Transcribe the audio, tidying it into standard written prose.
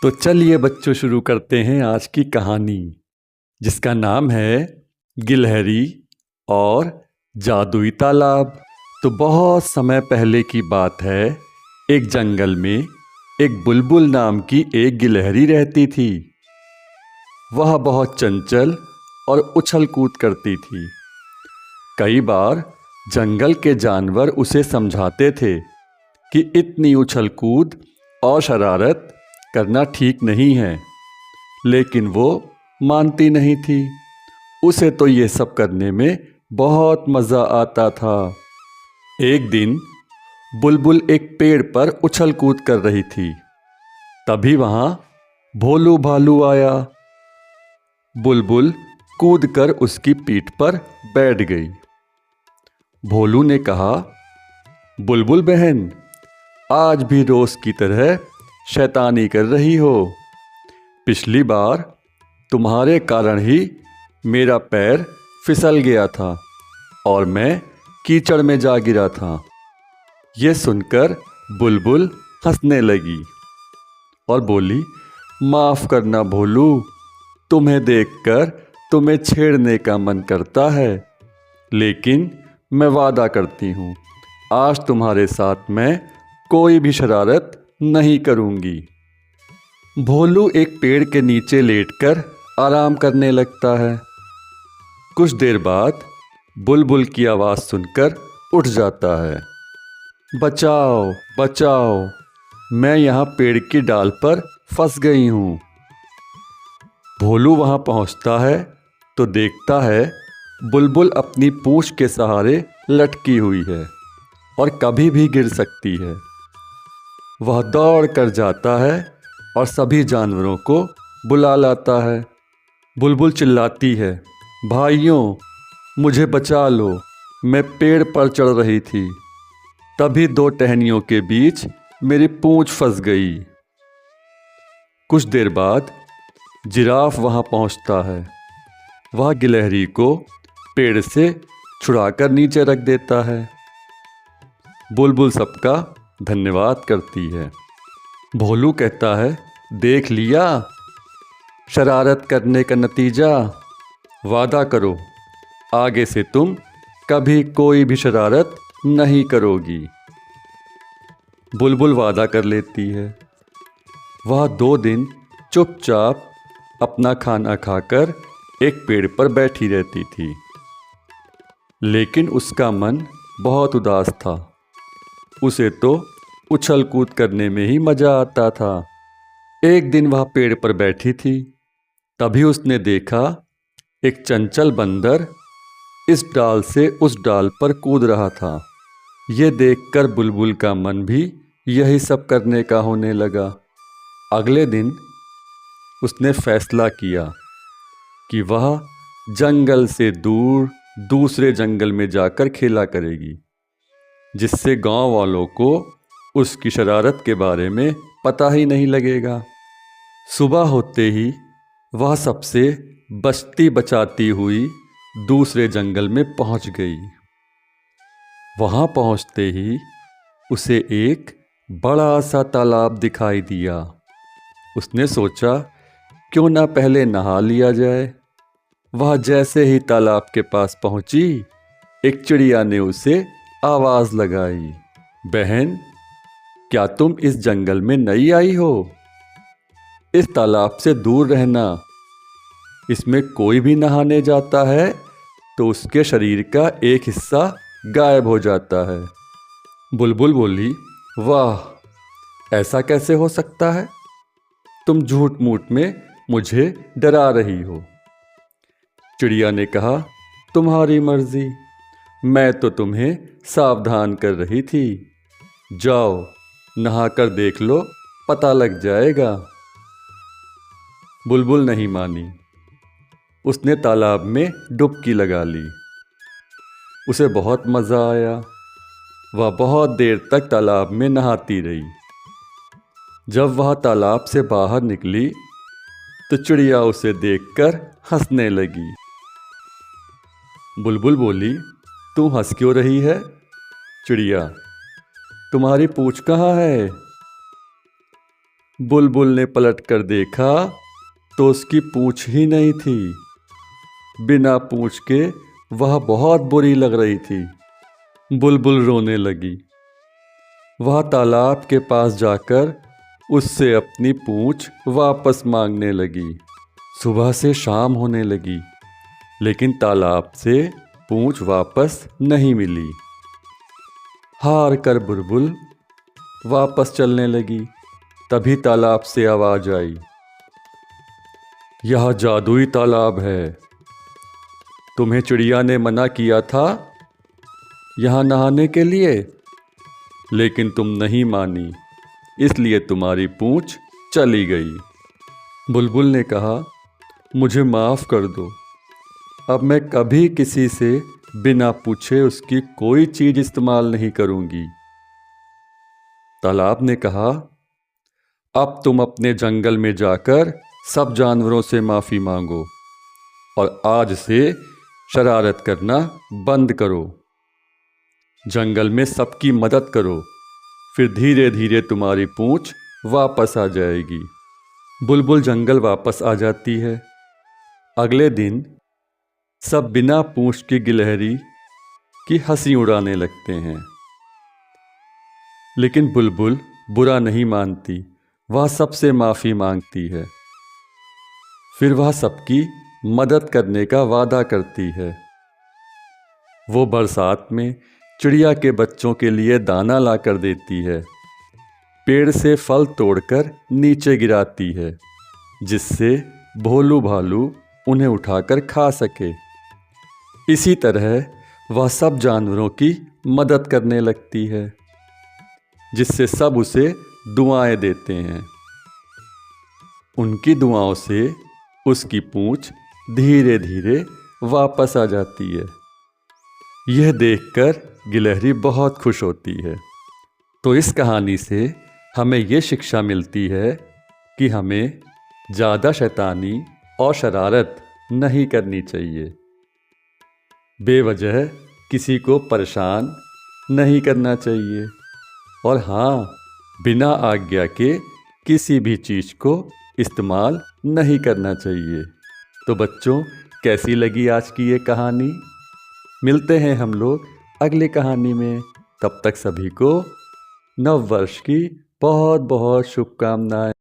तो चलिए बच्चों शुरू करते हैं आज की कहानी जिसका नाम है गिलहरी और जादुई तालाब। तो बहुत समय पहले की बात है। एक जंगल में एक बुलबुल नाम की एक गिलहरी रहती थी। वह बहुत चंचल और उछल कूद करती थी। कई बार जंगल के जानवर उसे समझाते थे कि इतनी उछल कूद और शरारत करना ठीक नहीं है, लेकिन वो मानती नहीं थी। उसे तो ये सब करने में बहुत मज़ा आता था। एक दिन बुलबुल एक पेड़ पर उछल कूद कर रही थी। तभी वहाँ भोलू भालू आया। बुलबुल कूदकर उसकी पीठ पर बैठ गई। भोलू ने कहा, बुलबुल बहन, आज भी रोज़ की तरह शैतानी कर रही हो। पिछली बार तुम्हारे कारण ही मेरा पैर फिसल गया था और मैं कीचड़ में जा गिरा था। ये सुनकर बुलबुल हंसने लगी और बोली, माफ़ करना भोलू, तुम्हें देखकर तुम्हें छेड़ने का मन करता है, लेकिन मैं वादा करती हूँ आज तुम्हारे साथ मैं कोई भी शरारत नहीं करूँगी। भोलू एक पेड़ के नीचे लेटकर आराम करने लगता है। कुछ देर बाद बुलबुल की आवाज़ सुनकर उठ जाता है। बचाओ बचाओ, मैं यहाँ पेड़ की डाल पर फंस गई हूँ। भोलू वहाँ पहुँचता है तो देखता है बुलबुल अपनी पूँछ के सहारे लटकी हुई है और कभी भी गिर सकती है। वह दौड़ कर जाता है और सभी जानवरों को बुला लाता है। बुलबुल चिल्लाती है, भाइयों, मुझे बचा लो, मैं पेड़ पर चढ़ रही थी, तभी दो टहनियों के बीच मेरी पूँछ फंस गई। कुछ देर बाद जिराफ वहाँ पहुँचता है। वह गिलहरी को पेड़ से छुड़ाकर नीचे रख देता है। बुलबुल सबका धन्यवाद करती है। भोलू कहता है, देख लिया शरारत करने का नतीजा। वादा करो आगे से तुम कभी कोई भी शरारत नहीं करोगी। बुलबुल वादा कर लेती है। वह 2 दिन चुपचाप अपना खाना खाकर एक पेड़ पर बैठी रहती थी, लेकिन उसका मन बहुत उदास था। उसे तो उछल कूद करने में ही मज़ा आता था। एक दिन वह पेड़ पर बैठी थी, तभी उसने देखा एक चंचल बंदर इस डाल से उस डाल पर कूद रहा था। ये देखकर बुलबुल का मन भी यही सब करने का होने लगा। अगले दिन उसने फैसला किया कि वह जंगल से दूर दूसरे जंगल में जाकर खेला करेगी, जिससे गांव वालों को उसकी शरारत के बारे में पता ही नहीं लगेगा। सुबह होते ही वह सबसे बचती बचाती हुई दूसरे जंगल में पहुंच गई। वहां पहुंचते ही उसे एक बड़ा सा तालाब दिखाई दिया। उसने सोचा, क्यों ना पहले नहा लिया जाए। वह जैसे ही तालाब के पास पहुंची, एक चिड़िया ने उसे आवाज़ लगाई, बहन, क्या तुम इस जंगल में नई आई हो? इस तालाब से दूर रहना। इसमें कोई भी नहाने जाता है तो उसके शरीर का एक हिस्सा गायब हो जाता है। बुलबुल बोली, वाह, ऐसा कैसे हो सकता है? तुम झूठ मूठ में मुझे डरा रही हो। चिड़िया ने कहा, तुम्हारी मर्जी, मैं तो तुम्हें सावधान कर रही थी। जाओ नहाकर देख लो, पता लग जाएगा। बुलबुल नहीं मानी। उसने तालाब में डुबकी लगा ली। उसे बहुत मज़ा आया। वह बहुत देर तक तालाब में नहाती रही। जब वह तालाब से बाहर निकली तो चिड़िया उसे देखकर हंसने लगी। बुलबुल बोली, तू हंस क्यों रही है? चिड़िया, तुम्हारी पूँछ कहाँ है? बुलबुल ने पलटकर देखा तो उसकी पूंछ ही नहीं थी। बिना पूंछ के वह बहुत बुरी लग रही थी। बुलबुल रोने लगी। वह तालाब के पास जाकर उससे अपनी पूंछ वापस मांगने लगी। सुबह से शाम होने लगी, लेकिन तालाब से पूंछ वापस नहीं मिली। हार कर बुलबुल वापस चलने लगी। तभी तालाब से आवाज आई, यह जादुई तालाब है। तुम्हें चिड़िया ने मना किया था यहाँ नहाने के लिए, लेकिन तुम नहीं मानी, इसलिए तुम्हारी पूंछ चली गई। बुलबुल ने कहा, मुझे माफ़ कर दो। अब मैं कभी किसी से बिना पूछे उसकी कोई चीज़ इस्तेमाल नहीं करूँगी। तालाब ने कहा, अब तुम अपने जंगल में जाकर सब जानवरों से माफ़ी मांगो और आज से शरारत करना बंद करो। जंगल में सबकी मदद करो, फिर धीरे धीरे तुम्हारी पूंछ वापस आ जाएगी। बुलबुल जंगल वापस आ जाती है। अगले दिन सब बिना पूंछ की गिलहरी की हंसी उड़ाने लगते हैं, लेकिन बुलबुल बुरा नहीं मानती। वह सबसे माफ़ी मांगती है। फिर वह सबकी मदद करने का वादा करती है। वो बरसात में चिड़िया के बच्चों के लिए दाना लाकर देती है। पेड़ से फल तोड़कर नीचे गिराती है, जिससे भोलू भालू उन्हें उठाकर खा सके। इसी तरह वह सब जानवरों की मदद करने लगती है, जिससे सब उसे दुआएं देते हैं। उनकी दुआओं से उसकी पूंछ धीरे धीरे वापस आ जाती है। यह देखकर गिलहरी बहुत खुश होती है। तो इस कहानी से हमें ये शिक्षा मिलती है कि हमें ज़्यादा शैतानी और शरारत नहीं करनी चाहिए। बेवजह किसी को परेशान नहीं करना चाहिए। और हाँ, बिना आज्ञा के किसी भी चीज़ को इस्तेमाल नहीं करना चाहिए। तो बच्चों, कैसी लगी आज की ये कहानी? मिलते हैं हम लोग अगली कहानी में। तब तक सभी को नव वर्ष की बहुत बहुत शुभकामनाएं।